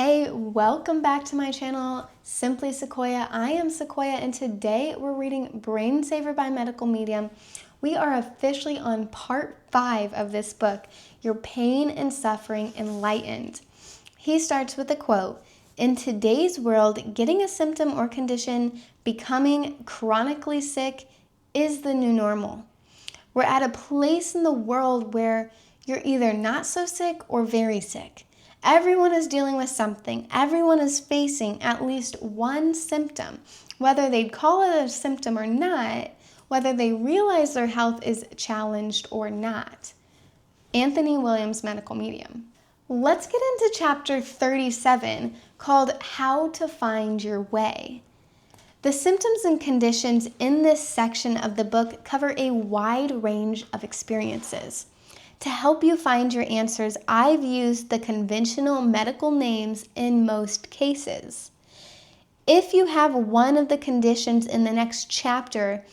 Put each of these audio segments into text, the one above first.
Hey, welcome back to my channel, Simply Sequoia. I am Sequoia, and today we're reading Brain Saver by Medical Medium. We are officially on part 5 of this book, Your Pain Suffering Enlightened. He starts with a quote, "In today's world, getting a symptom or condition, becoming chronically sick, is the new normal. We're at a place in the world where you're either not so sick or very sick. Everyone is dealing with something. Everyone is facing at least one symptom. Whether they'd call it a symptom or not, whether they realize their health is challenged or not." Anthony Williams, Medical Medium. Let's get into chapter 37, called How to Find Your Way. The symptoms and conditions in this section of the book cover a wide range of experiences. To help you find your answers, I've used the conventional medical names in most cases. If you have one of the conditions in the next chapter,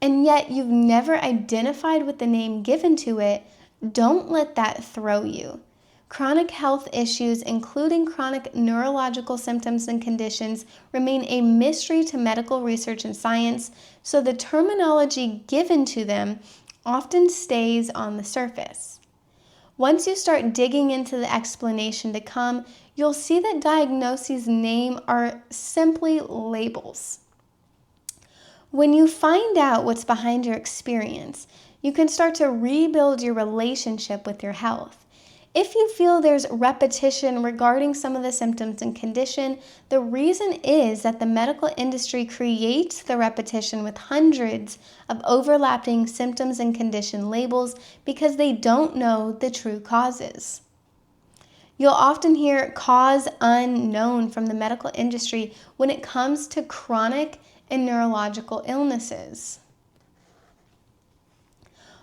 and yet you've never identified with the name given to it, don't let that throw you. Chronic health issues, including chronic neurological symptoms and conditions, remain a mystery to medical research and science, so the terminology given to them often stays on the surface. Once you start digging into the explanation to come, you'll see that diagnoses named are simply labels. When you find out what's behind your experience, you can start to rebuild your relationship with your health. If you feel there's repetition regarding some of the symptoms and condition, the reason is that the medical industry creates the repetition with hundreds of overlapping symptoms and condition labels because they don't know the true causes. You'll often hear cause unknown from the medical industry when it comes to chronic and neurological illnesses.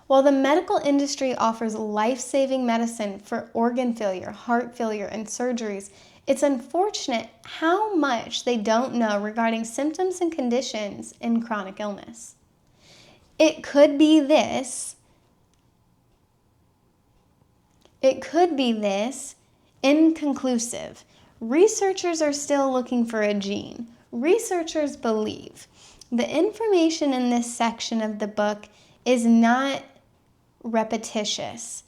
While the medical industry offers life-saving medicine for organ failure, heart failure, and surgeries, it's unfortunate how much they don't know regarding symptoms and conditions in chronic illness. It could be this, inconclusive. Researchers are still looking for a gene. Researchers believe. The information in this section of the book is not repetitious.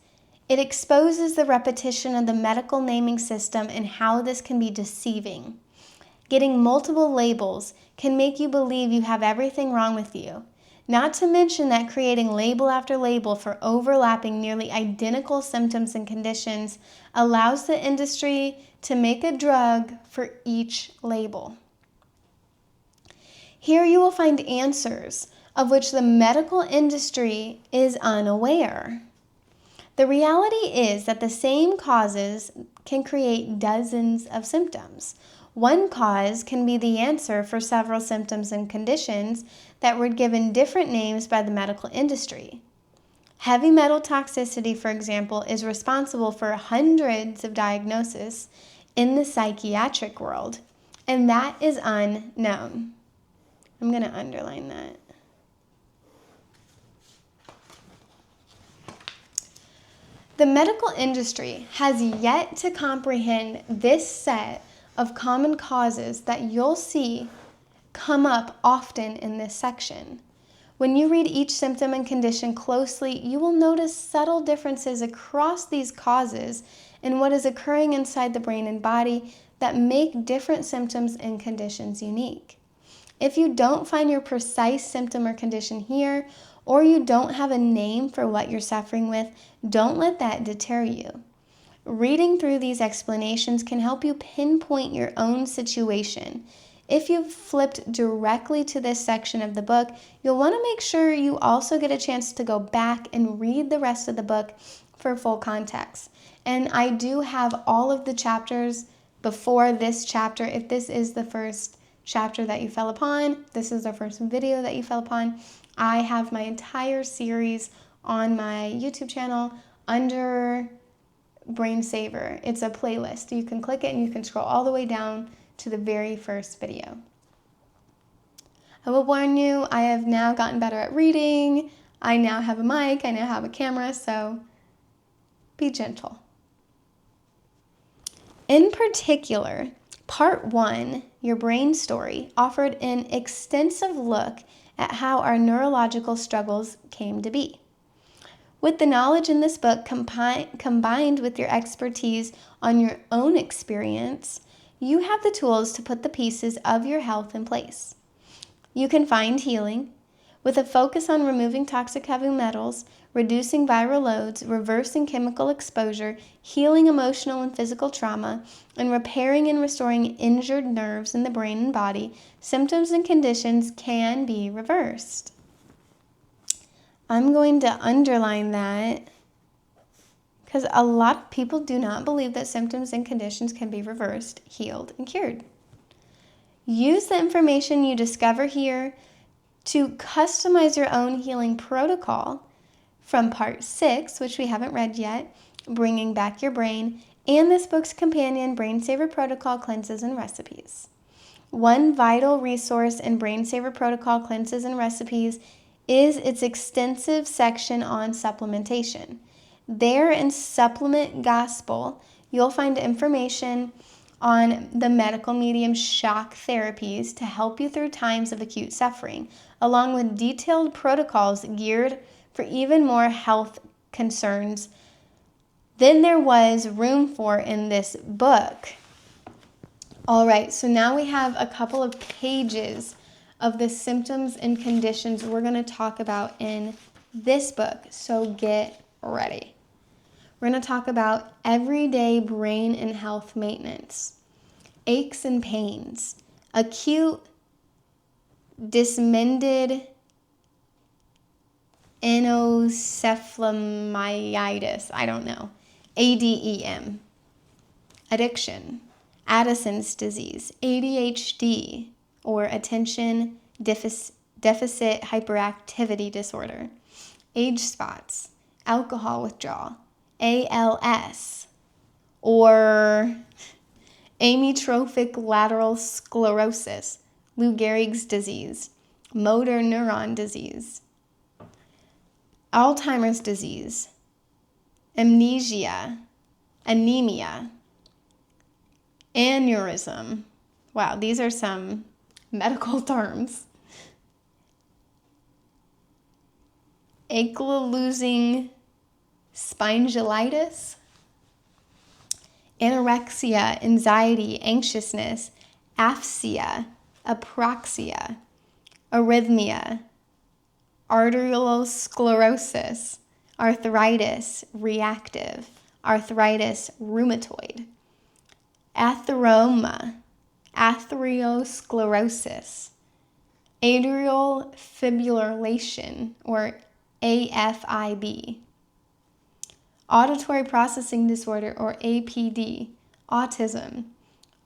It exposes the repetition of the medical naming system and how this can be deceiving. Getting multiple labels can make you believe you have everything wrong with you. Not to mention that creating label after label for overlapping nearly identical symptoms and conditions allows the industry to make a drug for each label. Here you will find answers of which the medical industry is unaware. The reality is that the same causes can create dozens of symptoms. One cause can be the answer for several symptoms and conditions that were given different names by the medical industry. Heavy metal toxicity, for example, is responsible for hundreds of diagnoses in the psychiatric world, and that is unknown. I'm going to underline that. The medical industry has yet to comprehend this set of common causes that you'll see come up often in this section. When you read each symptom and condition closely, you will notice subtle differences across these causes and what is occurring inside the brain and body that make different symptoms and conditions unique. If you don't find your precise symptom or condition here, or you don't have a name for what you're suffering with, don't let that deter you. Reading through these explanations can help you pinpoint your own situation. If you've flipped directly to this section of the book, you'll want to make sure you also get a chance to go back and read the rest of the book for full context. And I do have all of the chapters before this chapter. If this is the first chapter that you fell upon, this is the first video that you fell upon, I have my entire series on my YouTube channel under Brain Saver. It's a playlist. You can click it and you can scroll all the way down to the very first video. I will warn you, I have now gotten better at reading. I now have a mic, I now have a camera, so be gentle. In particular, Part 1, Your Brain Story, offered an extensive look at how our neurological struggles came to be. With the knowledge in this book combined with your expertise on your own experience, you have the tools to put the pieces of your health in place. You can find healing with a focus on removing toxic heavy metals, reducing viral loads, reversing chemical exposure, healing emotional and physical trauma, and repairing and restoring injured nerves in the brain and body. Symptoms and conditions can be reversed. I'm going to underline that because a lot of people do not believe that symptoms and conditions can be reversed, healed, and cured. Use the information you discover here to customize your own healing protocol from Part 6, which we haven't read yet, Bringing Back Your Brain, and this book's companion, Brain Saver Protocol Cleanses and Recipes. One vital resource in Brain Saver Protocol Cleanses and Recipes is its extensive section on supplementation. There in Supplement Gospel, you'll find information on the medical medium shock therapies to help you through times of acute suffering, along with detailed protocols geared for even more health concerns than there was room for in this book. All right, so now we have a couple of pages of the symptoms and conditions we're going to talk about in this book, so get ready. We're going to talk about everyday brain and health maintenance, aches and pains, acute dismembered encephalomyelitis, ADEM, addiction, Addison's disease, ADHD, or attention deficit hyperactivity disorder, age spots, alcohol withdrawal, ALS, or amyotrophic lateral sclerosis, Lou Gehrig's disease, motor neuron disease, Alzheimer's disease, amnesia, anemia, aneurysm. Wow, these are some medical terms. Ankylosing spondylitis, anorexia, anxiety, anxiousness, aphasia, apraxia, arrhythmia, arteriosclerosis, arthritis, reactive, arthritis, rheumatoid, atheroma, atherosclerosis, atrial fibrillation, or AFib, auditory processing disorder, or APD, autism,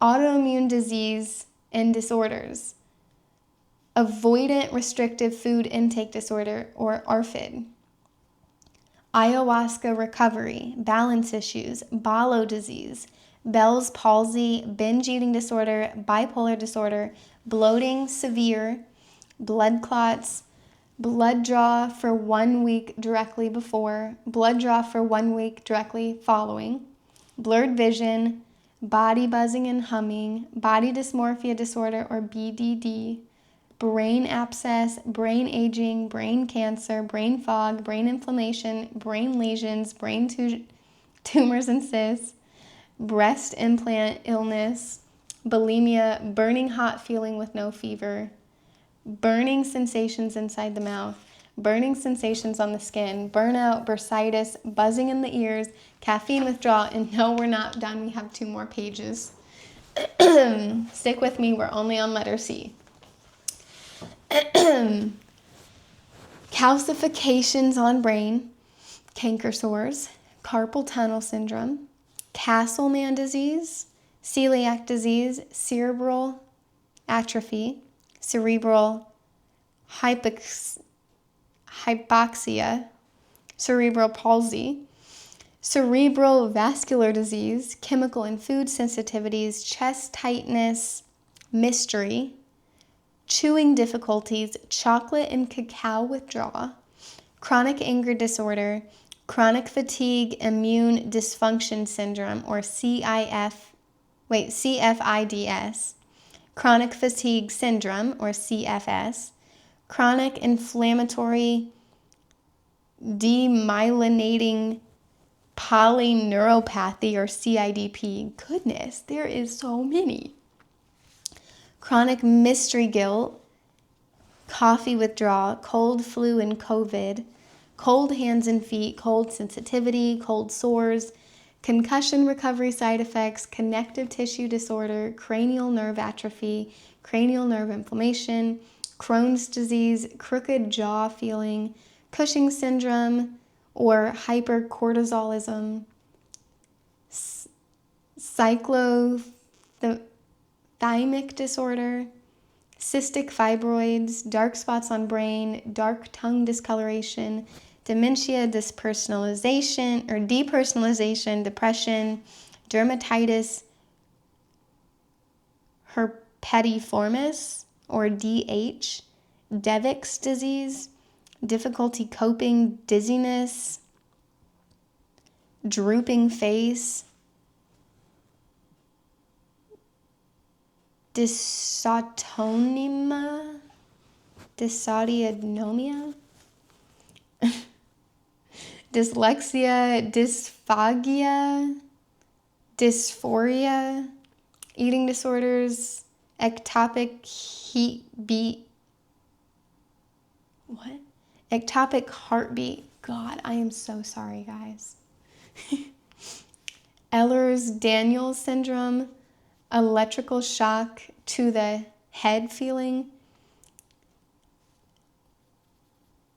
autoimmune disease and disorders, avoidant restrictive food intake disorder, or ARFID, ayahuasca recovery, balance issues, Balo disease, Bell's palsy, binge eating disorder, bipolar disorder, bloating severe, blood clots, blood draw for 1 week directly before, blood draw for 1 week directly following, blurred vision, body buzzing and humming, body dysmorphia disorder, or BDD, brain abscess, brain aging, brain cancer, brain fog, brain inflammation, brain lesions, brain tumors and cysts, breast implant illness, bulimia, burning hot feeling with no fever, burning sensations inside the mouth, burning sensations on the skin, burnout, bursitis, buzzing in the ears, caffeine withdrawal, and no, we're not done. We have 2 more pages. Stick with me. We're only on letter C. Calcifications on brain, canker sores, carpal tunnel syndrome, Castleman disease, celiac disease, cerebral atrophy, cerebral hypoxia, cerebral palsy, cerebral vascular disease, chemical and food sensitivities, chest tightness, mystery, chewing difficulties, chocolate and cacao withdrawal, chronic anger disorder, chronic fatigue immune dysfunction syndrome, or CIFS, CFIDS, chronic fatigue syndrome, or CFS, chronic inflammatory demyelinating polyneuropathy, or CIDP. Goodness, there is so many. Chronic mystery guilt, coffee withdrawal, cold, flu, and COVID, cold hands and feet, cold sensitivity, cold sores, concussion recovery side effects, connective tissue disorder, cranial nerve atrophy, cranial nerve inflammation, Crohn's disease, crooked jaw feeling, Cushing syndrome or hypercortisolism, cyclothymic disorder, cystic fibroids, dark spots on brain, dark tongue discoloration, dementia, depersonalization, depression, dermatitis herpetiformis, or DH, Devick's disease, difficulty coping, dizziness, drooping face, dysautonomia, dyslexia, dysphagia, dysphoria, eating disorders, ectopic heartbeat. God, I am so sorry, guys. Ehlers-Danlos syndrome, electrical shock to the head feeling,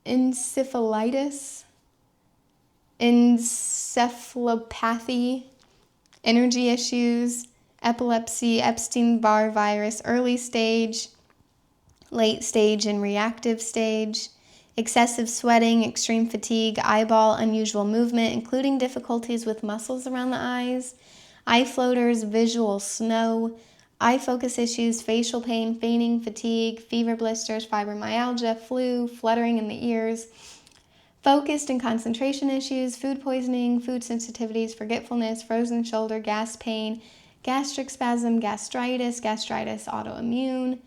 encephalitis, encephalopathy, energy issues, epilepsy, Epstein-Barr virus, early stage, late stage, and reactive stage, excessive sweating, extreme fatigue, eyeball unusual movement, including difficulties with muscles around the eyes, eye floaters, visual snow, eye focus issues, facial pain, fainting, fatigue, fever blisters, fibromyalgia, flu, fluttering in the ears, focused and concentration issues, food poisoning, food sensitivities, forgetfulness, frozen shoulder, gas pain, gastric spasm, gastritis autoimmune,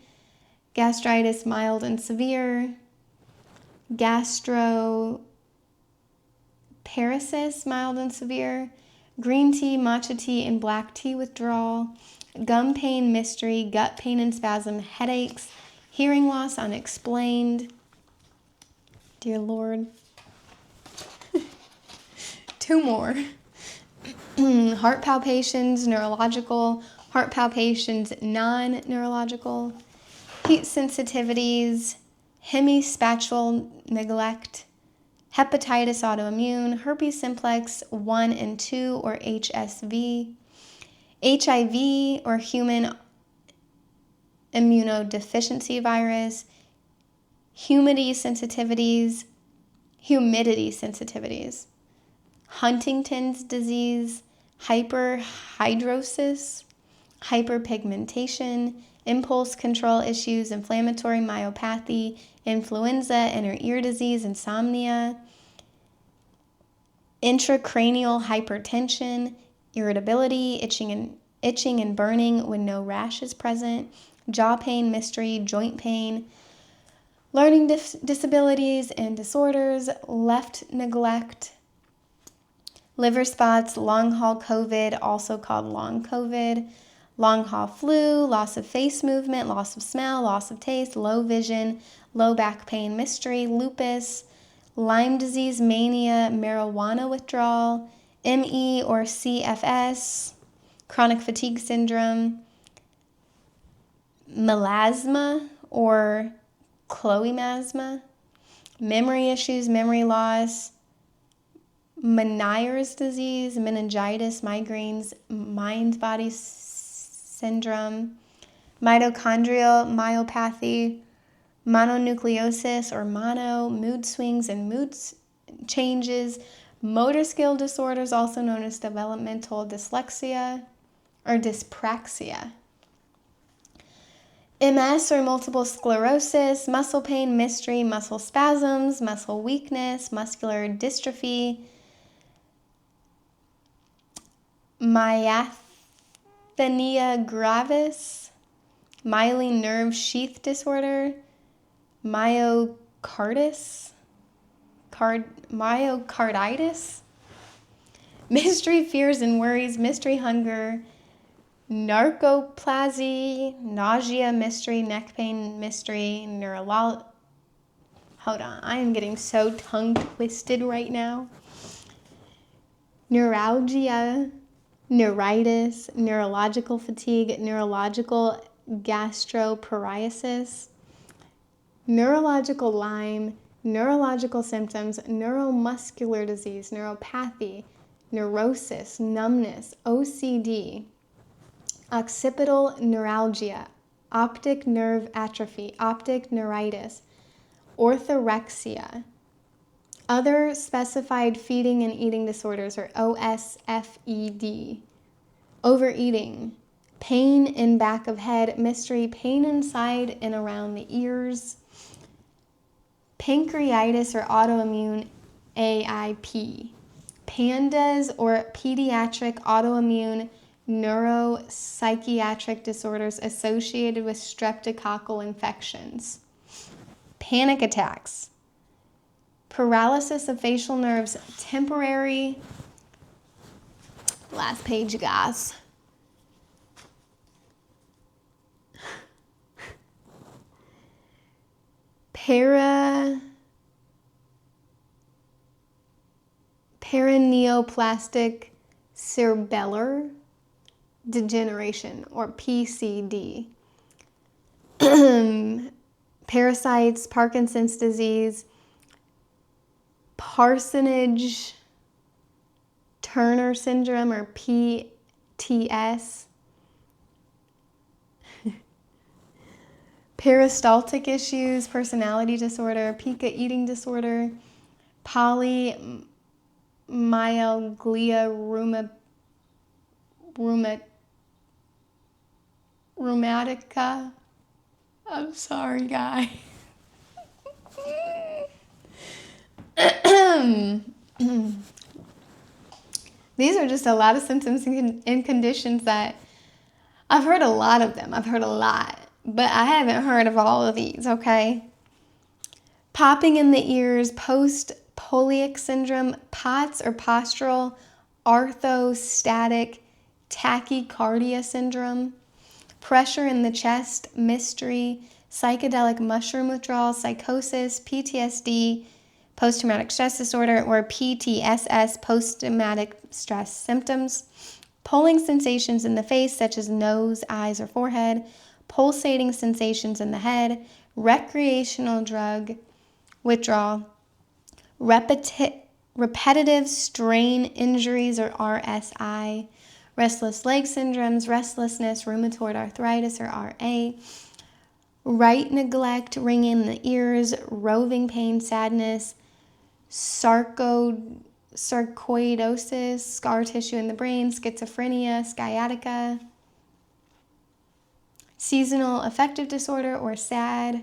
gastritis mild and severe, gastroparesis mild and severe, green tea, matcha tea, and black tea withdrawal, gum pain, mystery, gut pain and spasm, headaches, hearing loss unexplained. Dear Lord. 2 more. Heart palpitations, neurological, heart palpitations, non-neurological, heat sensitivities, hemispatial neglect, hepatitis autoimmune, herpes simplex 1 and 2 or HSV, HIV or human immunodeficiency virus, humidity sensitivities, Huntington's disease, hyperhidrosis, hyperpigmentation, impulse control issues, inflammatory myopathy, influenza, inner ear disease, insomnia, intracranial hypertension, irritability, itching and burning when no rash is present, jaw pain, mystery, joint pain, learning disabilities and disorders, left neglect, liver spots, long haul COVID, also called long COVID, long haul flu, loss of face movement, loss of smell, loss of taste, low vision, low back pain, mystery, lupus, Lyme disease, mania, marijuana withdrawal, ME or CFS, chronic fatigue syndrome, melasma or chloemasma, memory issues, memory loss, Meniere's disease, meningitis, migraines, mind-body syndrome, mitochondrial myopathy, mononucleosis or mono, mood swings and mood changes, motor skill disorders, also known as developmental dyslexia or dyspraxia, MS or multiple sclerosis, muscle pain, mystery, muscle spasms, muscle weakness, muscular dystrophy, myasthenia gravis, myelin nerve sheath disorder, myocarditis, mystery fears and worries, mystery hunger, narcoplasy, nausea, mystery, neck pain, mystery, hold on, I am getting so tongue twisted right now. Neuralgia, neuritis, neurological fatigue, neurological gastroparesis, neurological Lyme, neurological symptoms, neuromuscular disease, neuropathy, neurosis, numbness, OCD, occipital neuralgia, optic nerve atrophy, optic neuritis, orthorexia, other specified feeding and eating disorders, or OSFED, overeating, pain in back of head, mystery, pain inside and around the ears, pancreatitis or autoimmune AIP, PANDAS or pediatric autoimmune neuropsychiatric disorders associated with streptococcal infections, panic attacks, paralysis of facial nerves, temporary, last page, you guys, paraneoplastic cerebellar degeneration, or PCD, parasites, Parkinson's disease, Parsonage Turner syndrome, or PTS, peristaltic issues, personality disorder, pica eating disorder, polymyalgia rheumatica. I'm sorry, guys. These are just a lot of symptoms and conditions that I've heard a lot of them. I've heard a lot, but I haven't heard of all of these, okay? Popping in the ears, post-poliac syndrome, POTS or postural orthostatic tachycardia syndrome, pressure in the chest, mystery, psychedelic mushroom withdrawal, psychosis, PTSD, post-traumatic stress disorder, or PTSS, post-traumatic stress symptoms, pulling sensations in the face such as nose, eyes, or forehead, pulsating sensations in the head, recreational drug withdrawal, repetitive strain injuries, or RSI, restless leg syndromes, restlessness, rheumatoid arthritis, or RA, right neglect, ringing in the ears, roving pain, sadness, sarcoidosis, scar tissue in the brain, schizophrenia, sciatica, seasonal affective disorder, or SAD,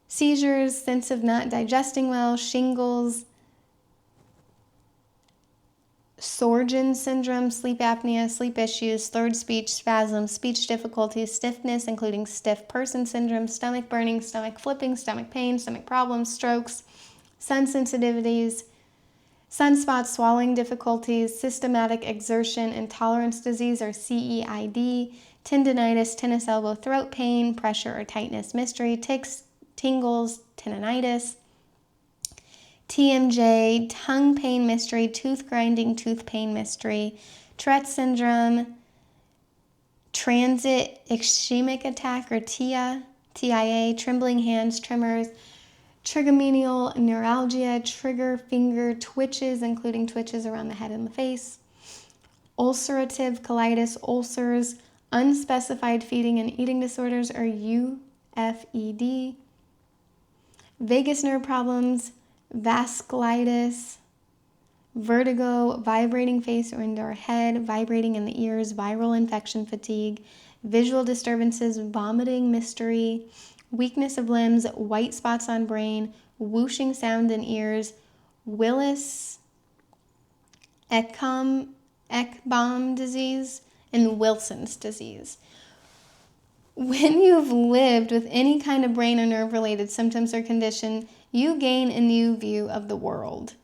seizures, sense of not digesting well, shingles, Sjögren's syndrome, sleep apnea, sleep issues, slurred speech, spasms, speech difficulties, stiffness, including stiff person syndrome, stomach burning, stomach flipping, stomach pain, stomach problems, strokes, sun sensitivities, sunspots, swallowing difficulties, systematic exertion intolerance disease, or CEID, tendinitis, tennis elbow, throat pain, pressure or tightness, mystery, tics, tingles, tendinitis, TMJ, tongue pain mystery, tooth grinding, tooth pain mystery, Tourette syndrome, transit ischemic attack, or TIA, trembling hands, tremors, trigeminal neuralgia, trigger finger twitches, including twitches around the head and the face, ulcerative colitis, ulcers, unspecified feeding and eating disorders, or UFED, vagus nerve problems, vasculitis, vertigo, vibrating face or indoor head, vibrating in the ears, viral infection, fatigue, visual disturbances, vomiting, mystery, weakness of limbs, white spots on brain, whooshing sound in ears, Willis-Ekbom disease, and Wilson's disease. When you've lived with any kind of brain or nerve-related symptoms or condition, you gain a new view of the world.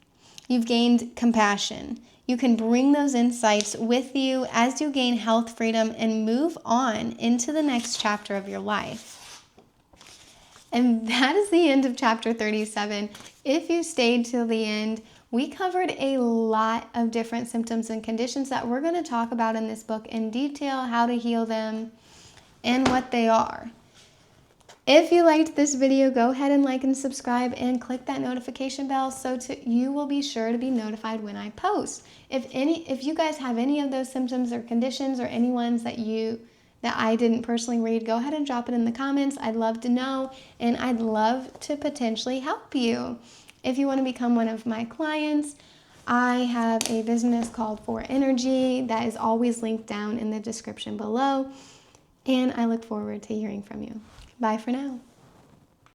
You've gained compassion. You can bring those insights with you as you gain health, freedom, and move on into the next chapter of your life. And that is the end of chapter 37. If you stayed till the end, we covered a lot of different symptoms and conditions that we're going to talk about in this book in detail, how to heal them, and what they are. If you liked this video, go ahead and like and subscribe and click that notification bell so you will be sure to be notified when I post. If you guys have any of those symptoms or conditions or any ones that I didn't personally read, go ahead and drop it in the comments. I'd love to know, and I'd love to potentially help you. If you want to become one of my clients, I have a business called For Energy that is always linked down in the description below, and I look forward to hearing from you. Bye for now.